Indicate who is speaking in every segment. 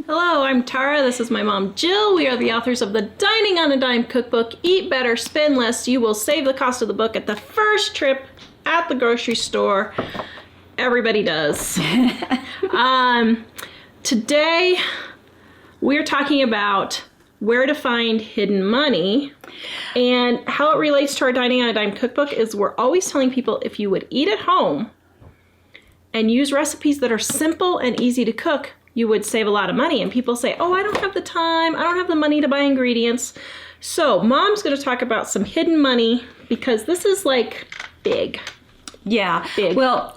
Speaker 1: Hello, I'm Tara. This is my mom, Jill. We are the authors of the Dining on a Dime cookbook, Eat Better, Spend Less. You will save the cost of the book at the first trip at the grocery store. Everybody does. Today, we're talking about where to find hidden money. And how it relates to our Dining on a Dime cookbook is we're always telling people if you would eat at home and use recipes that are simple and easy to cook, you would save a lot of money. And people say, oh, I don't have the time. I don't have the money to buy ingredients. So Mom's going to talk about some hidden money because this is like big.
Speaker 2: Yeah.
Speaker 1: Big.
Speaker 2: Well,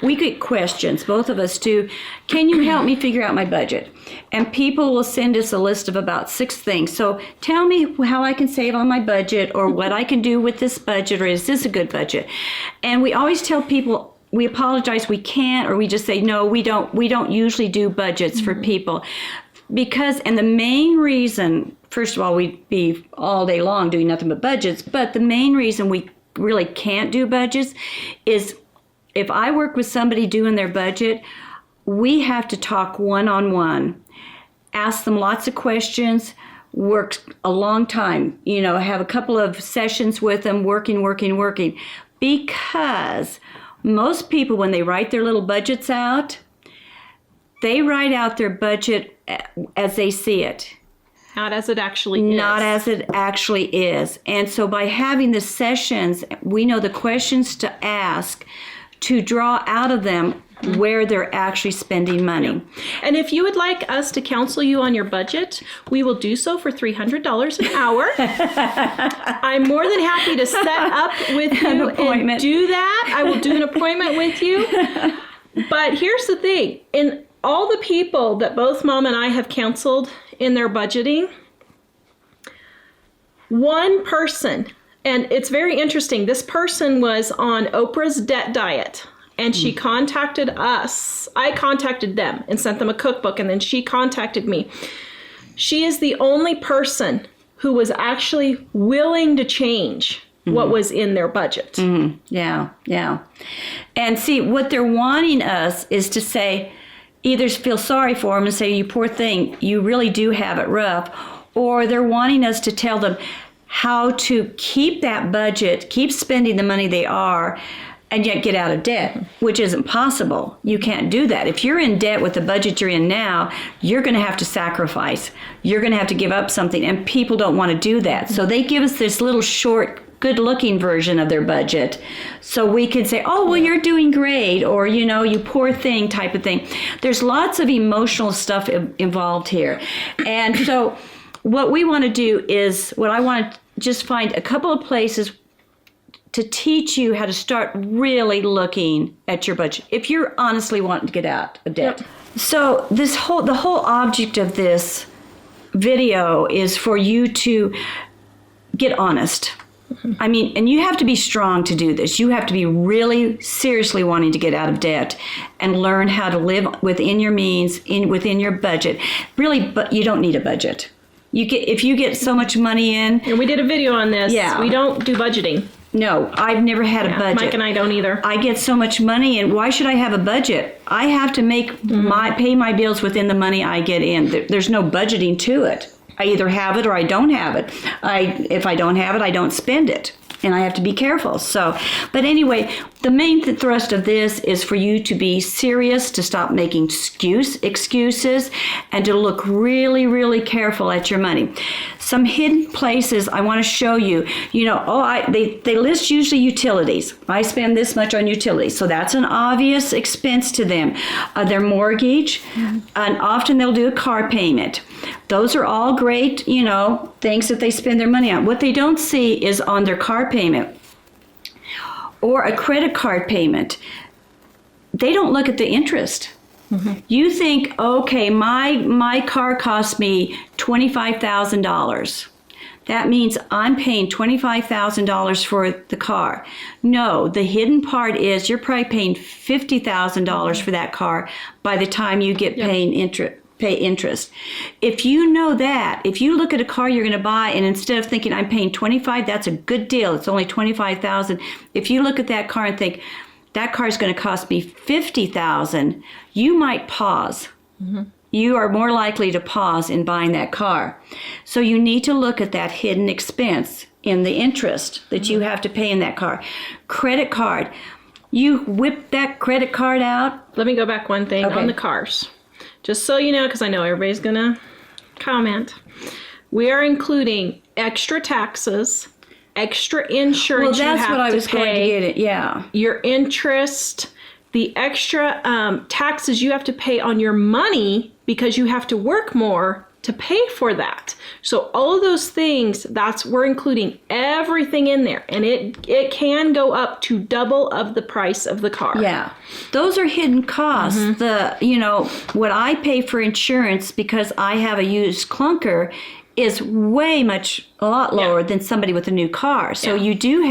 Speaker 2: we get questions, both of us do. Can you help me figure out my budget? And people will send us a list of about 6 things. So tell me how I can save on my budget, or what I can do with this budget, or is this a good budget? And we always tell people, we apologize, we can't, or we just say, no, we don't usually do budgets for people. Because, and the main reason, first of all, we'd be all day long doing nothing but budgets, but the main reason we really can't do budgets is if I work with somebody doing their budget, we have to talk one-on-one, ask them lots of questions, work a long time, have a couple of sessions with them, working, because most people, when they write their little budgets out, they write out their budget as they see it.
Speaker 1: Not as it actually is.
Speaker 2: Not as it actually is. And so by having the sessions, we know the questions to ask to draw out of them where they're actually spending money.
Speaker 1: And if you would like us to counsel you on your budget, we will do so for $300 an hour. I'm more than happy to set up with you and do that. I will do an appointment with you. But here's the thing. In all the people that both Mom and I have counseled in their budgeting, one person, and it's very interesting, this person was on Oprah's debt diet. And she contacted us. I contacted them and sent them a cookbook, and then she contacted me. She is the only person who was actually willing to change what was in their budget.
Speaker 2: Yeah. And see, what they're wanting us is to say, either feel sorry for them and say, you poor thing, you really do have it rough, or they're wanting us to tell them how to keep that budget, keep spending the money they are, and yet get out of debt, which isn't possible. You can't do that. If you're in debt with the budget you're in now, you're going to have to sacrifice. You're going to have to give up something, and people don't want to do that. So they give us this little short, good-looking version of their budget, so we can say, oh, well, you're doing great, or, you poor thing type of thing. There's lots of emotional stuff involved here. And so what we want to do is, I want to just find a couple of places to teach you how to start really looking at your budget if you're honestly wanting to get out of debt.
Speaker 1: Yep.
Speaker 2: So the whole object of this video is for you to get honest. I mean, and you have to be strong to do this. You have to be really seriously wanting to get out of debt and learn how to live within your means, within your budget. Really, but you don't need a budget. If you get so much money in.
Speaker 1: And we did a video on this.
Speaker 2: Yeah.
Speaker 1: We don't do budgeting.
Speaker 2: No, I've never had a budget.
Speaker 1: Mike and I don't either.
Speaker 2: I get so much money, and why should I have a budget? I have to pay my bills within the money I get in. There's no budgeting to it. I either have it or I don't have it. If I don't have it, I don't spend it. And I have to be careful. So, but anyway, the main thrust of this is for you to be serious, to stop making excuses, and to look really, really careful at your money. Some hidden places I want to show you. They list usually utilities. I spend this much on utilities, so that's an obvious expense to them. Their mortgage, and often they'll do a car payment. Those are all great, things that they spend their money on. What they don't see is on their car payment or a credit card payment. They don't look at the interest. You think, okay, my car cost me $25,000. That means I'm paying $25,000 for the car. No, the hidden part is you're probably paying $50,000 for that car by the time you get paying pay interest. If you know that, if you look at a car you're going to buy, and instead of thinking I'm paying $25,000, that's a good deal. It's only $25,000. If you look at that car and think that car is going to cost me $50,000, you might pause. you are more likely to pause in buying that car. So you need to look at that hidden expense in the interest that you have to pay in that car. Credit card. You whip that credit card out.
Speaker 1: Let me go back one thing on the cars. Just so you know, because I know everybody's going to comment. We are including extra taxes, extra insurance you have to pay.
Speaker 2: Well, that's what I was going to get at, yeah.
Speaker 1: Your interest, the extra taxes you have to pay on your money because you have to work more to pay for that. So all of those things, we're including everything in there, and it can go up to double of the price of the car.
Speaker 2: Yeah, those are hidden costs. What I pay for insurance because I have a used clunker is a lot lower than somebody with a new car. So you do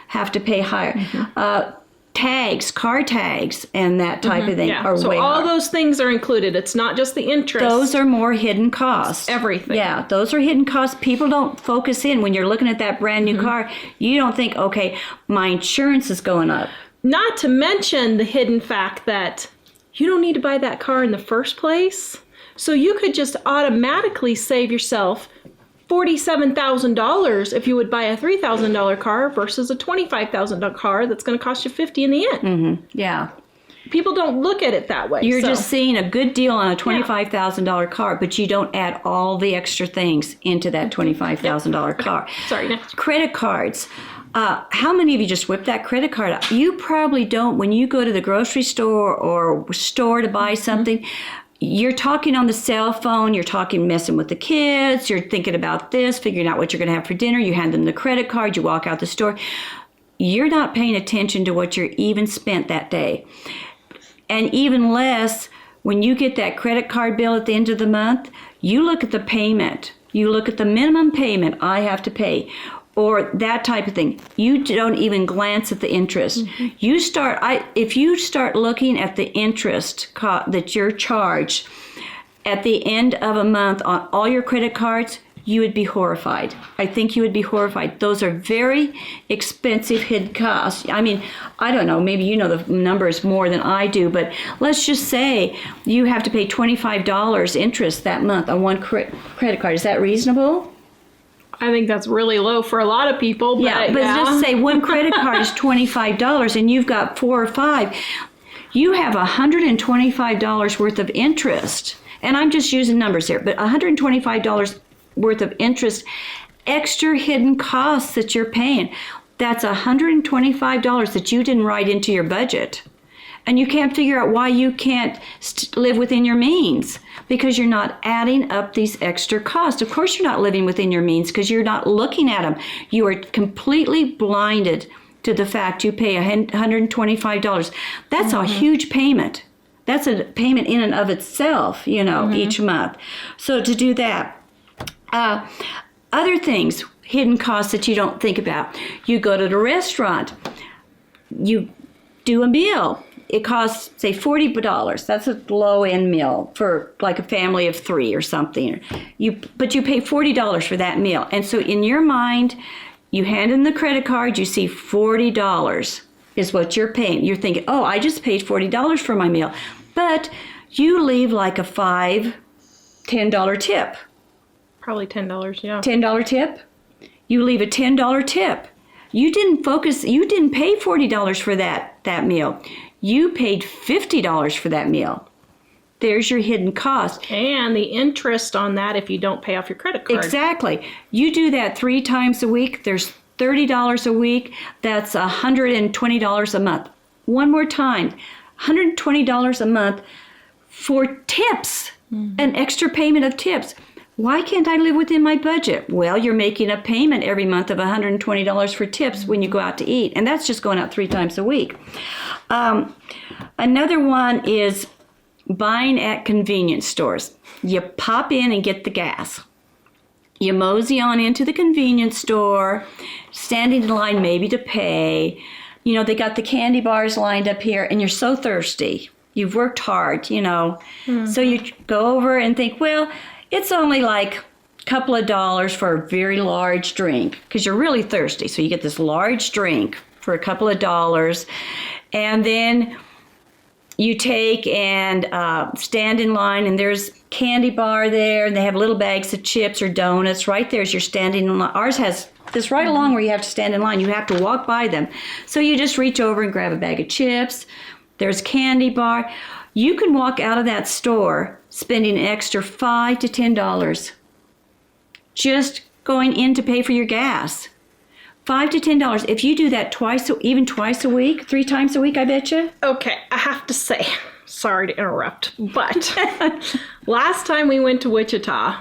Speaker 2: have to pay higher. Tags, car tags, and that type of thing are
Speaker 1: so
Speaker 2: way
Speaker 1: all
Speaker 2: higher.
Speaker 1: Those things are included. It's not just the interest.
Speaker 2: Those are more hidden costs.
Speaker 1: Everything.
Speaker 2: Yeah, those are hidden costs. People don't focus in when you're looking at that brand new car. You don't think, okay, my insurance is going up.
Speaker 1: Not to mention the hidden fact that you don't need to buy that car in the first place. So you could just automatically save yourself $47,000 if you would buy a $3,000 car versus a $25,000 car that's going to cost you $50,000 in the end.
Speaker 2: Mm-hmm. Yeah.
Speaker 1: People don't look at it that way.
Speaker 2: You're just seeing a good deal on a $25,000 car, but you don't add all the extra things into that $25,000 car.
Speaker 1: Sorry, next.
Speaker 2: Credit cards. How many of you just whip that credit card out? You probably don't. When you go to the grocery store or store to buy something, you're talking on the cell phone, you're messing with the kids, you're thinking about this, figuring out what you're going to have for dinner, you hand them the credit card, you walk out the store. You're not paying attention to what you're even spent that day. And even less, when you get that credit card bill at the end of the month, you look at the payment. You look at the minimum payment I have to pay, or that type of thing. You don't even glance at the interest. If you start looking at the interest that you're charged at the end of a month on all your credit cards, you would be horrified. I think you would be horrified. Those are very expensive hidden costs. I mean, I don't know, maybe you know the numbers more than I do, but let's just say you have to pay $25 interest that month on one credit card. Is that reasonable?
Speaker 1: I think that's really low for a lot of people. But
Speaker 2: just say one credit card is $25 and you've got 4 or 5. You have $125 worth of interest. And I'm just using numbers here, but $125 worth of interest, extra hidden costs that you're paying. That's $125 that you didn't write into your budget. And you can't figure out why you can't live within your means because you're not adding up these extra costs. Of course you're not living within your means because you're not looking at them. You are completely blinded to the fact you pay $125. That's a huge payment. That's a payment in and of itself, each month. So to do that. Other things, hidden costs that you don't think about. You go to the restaurant. You do a meal. It costs, say, $40. That's a low-end meal for like a family of 3 or something. But you pay $40 for that meal. And so in your mind, you hand in the credit card, you see $40 is what you're paying. You're thinking, oh, I just paid $40 for my meal. But you leave like a $5, $10 tip.
Speaker 1: Probably $10, yeah.
Speaker 2: $10 tip? You leave a $10 tip. You didn't pay $40 for that meal. You paid $50 for that meal. There's your hidden cost.
Speaker 1: And the interest on that if you don't pay off your credit card.
Speaker 2: Exactly. You do that 3 times a week. There's $30 a week. That's $120 a month. One more time. $120 a month for tips. An extra payment of tips. Why can't I live within my budget? Well, you're making a payment every month of $120 for tips when you go out to eat. And that's just going out 3 times a week. Another one is buying at convenience stores. You pop in and get the gas. You mosey on into the convenience store, standing in line maybe to pay. They got the candy bars lined up here, and you're so thirsty. You've worked hard, So you go over and think, well, it's only like a couple of dollars for a very large drink because you're really thirsty. So you get this large drink for a couple of dollars. And then you take and stand in line, and there's candy bar there, and they have little bags of chips or donuts. Right there's your standing in line. Ours has this right along where you have to stand in line. You have to walk by them. So you just reach over and grab a bag of chips. There's candy bar. You can walk out of that store spending an extra $5 to $10 just going in to pay for your gas. $5 to $10. If you do that even twice a week, 3 times a week, I bet you.
Speaker 1: Okay, I have to say, sorry to interrupt, but last time we went to Wichita,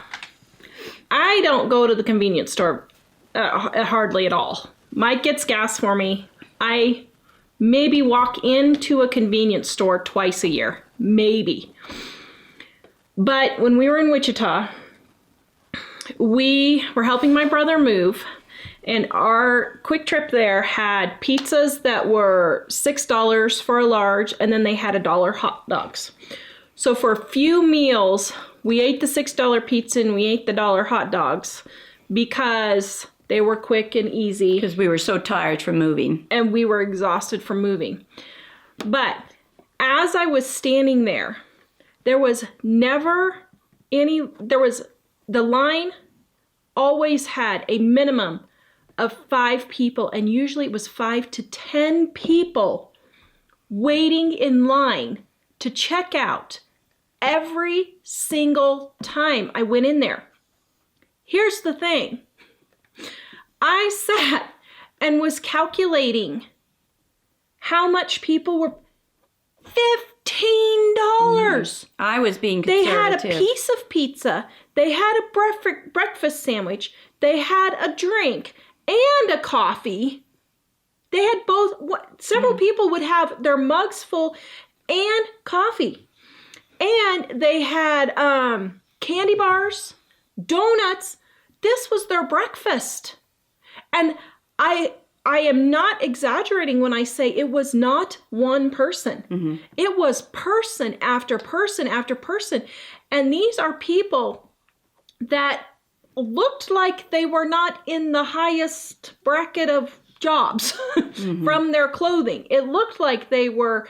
Speaker 1: I don't go to the convenience store hardly at all. Mike gets gas for me. I maybe walk into a convenience store twice a year, maybe. But when we were in Wichita, we were helping my brother move. And our quick trip there had pizzas that were $6 for a large, and then they had $1 hot dogs. So for a few meals, we ate the $6 pizza and we ate the $1 hot dogs because they were quick and easy.
Speaker 2: Because we were so tired from moving.
Speaker 1: And we were exhausted from moving. But as I was standing there, there was the line always had a minimum of 5 people, and usually it was 5 to 10 people waiting in line to check out every single time I went in there. Here's the thing. I sat and was calculating how much people were. $15.
Speaker 2: I was being
Speaker 1: They
Speaker 2: conservative.
Speaker 1: had a piece of pizza. They had a breakfast sandwich. They had a drink and a coffee. They had both. Several people would have their mugs full and coffee. And they had candy bars, donuts. This was their breakfast. And I am not exaggerating when I say it was not one person. Mm-hmm. It was person after person after person. And these are people that looked like they were not in the highest bracket of jobs mm-hmm. from their clothing. It looked like they were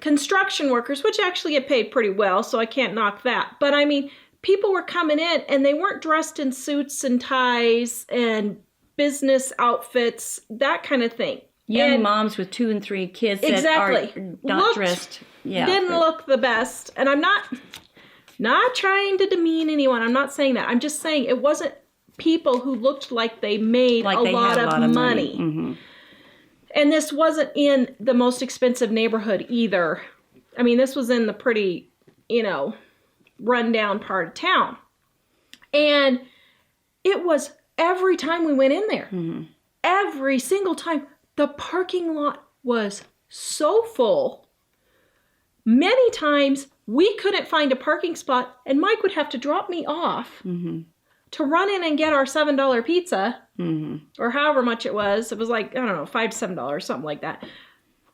Speaker 1: construction workers, which actually get paid pretty well, so I can't knock that. But I mean, people were coming in and they weren't dressed in suits and ties and business outfits, that kind of thing.
Speaker 2: Young moms with 2 and 3 kids that
Speaker 1: exactly.
Speaker 2: are not dressed. Yeah,
Speaker 1: didn't look the best. And I'm not trying to demean anyone. I'm not saying that. I'm just saying it wasn't people who looked like they made a lot of money. Mm-hmm. And this wasn't in the most expensive neighborhood either. I mean, this was in the pretty, rundown part of town. And it was every time we went in there, mm-hmm. every single time, the parking lot was so full. Many times we couldn't find a parking spot and Mike would have to drop me off mm-hmm. to run in and get our $7 pizza mm-hmm. or however much it was. It was like, I don't know, $5 to $7, something like that.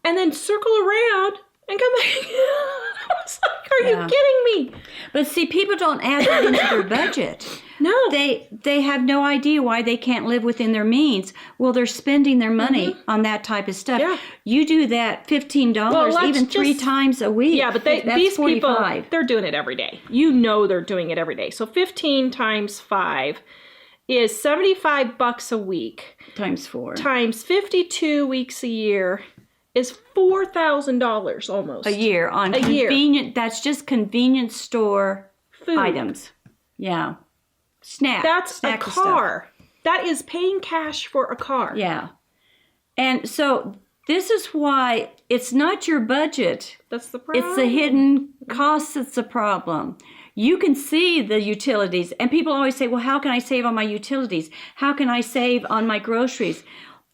Speaker 1: And then circle around and come back. I was like, are you kidding me?
Speaker 2: But see, people don't add that into their budget.
Speaker 1: No.
Speaker 2: They have no idea why they can't live within their means. Well, they're spending their money mm-hmm. on that type of stuff. Yeah. You do that $15 even 3 times a week.
Speaker 1: Yeah, but these $45. People, they're doing it every day. They're doing it every day. So 15 times 5 is $75 a week.
Speaker 2: Times 4.
Speaker 1: Times 52 weeks a year is $4,000 almost.
Speaker 2: A year on convenient. That's just convenience store
Speaker 1: food
Speaker 2: items. Yeah.
Speaker 1: That's a car. That is paying cash for a car.
Speaker 2: Yeah. And so this is why it's not your budget.
Speaker 1: That's the problem.
Speaker 2: It's the hidden costs that's the problem. You can see the utilities. And people always say, well, how can I save on my utilities? How can I save on my groceries?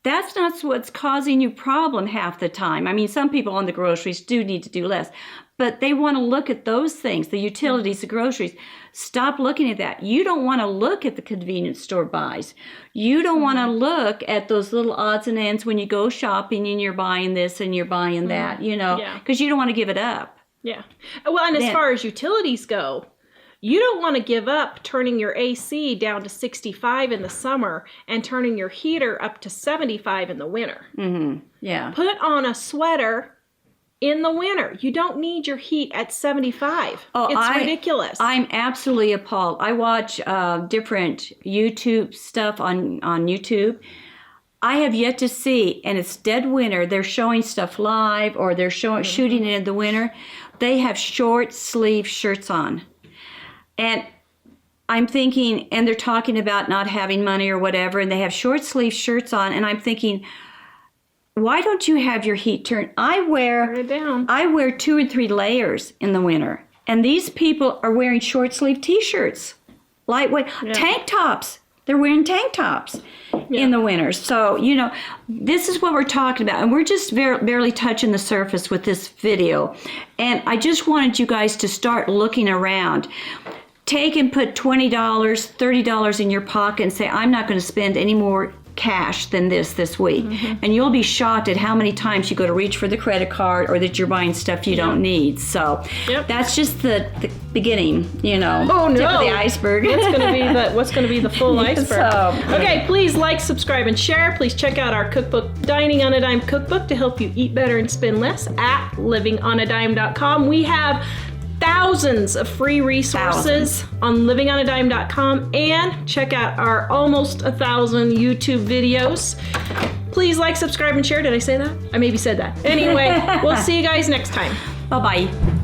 Speaker 2: That's not what's causing you problem half the time. I mean, some people on the groceries do need to do less, but they want to look at those things, the utilities, the groceries. Stop looking at that. You don't want to look at the convenience store buys. You don't want to look at those little odds and ends when you go shopping and you're buying this and you're buying that, because you don't want to give it up.
Speaker 1: Yeah. Well, and as far as utilities go, you don't want to give up turning your AC down to 65 in the summer and turning your heater up to 75 in the winter.
Speaker 2: Mm-hmm. Yeah.
Speaker 1: Put on a sweater in the winter. You don't need your heat at 75. It's ridiculous.
Speaker 2: I'm absolutely appalled. I watch different YouTube stuff on YouTube. I have yet to see, and it's dead winter, they're showing stuff live or they're shooting it in the winter. They have short sleeve shirts on. And I'm thinking, and they're talking about not having money or whatever, and they have short sleeve shirts on, and I'm thinking, why don't you have your heat turned? I wear 2 or 3 layers in the winter, and these people are wearing short sleeve t-shirts, lightweight tank tops. They're wearing tank tops in the winter. So, this is what we're talking about. And we're just barely touching the surface with this video. And I just wanted you guys to start looking around. Take and put $20, $30 in your pocket and say, I'm not going to spend any more cash than this week. And you'll be shocked at how many times you go to reach for the credit card or that you're buying stuff you don't need. So that's just the beginning, tip of the iceberg.
Speaker 1: What's going to be the full iceberg. Okay, please like, subscribe, and share. Please check out our cookbook, Dining on a Dime Cookbook, to help you eat better and spend less at livingonadime.com. We have thousands of free resources on livingonadime.com, and check out our almost 1,000 YouTube videos. Please like, subscribe, and share. Did I say that? I maybe said that. Anyway, we'll see you guys next time.
Speaker 2: Bye-bye.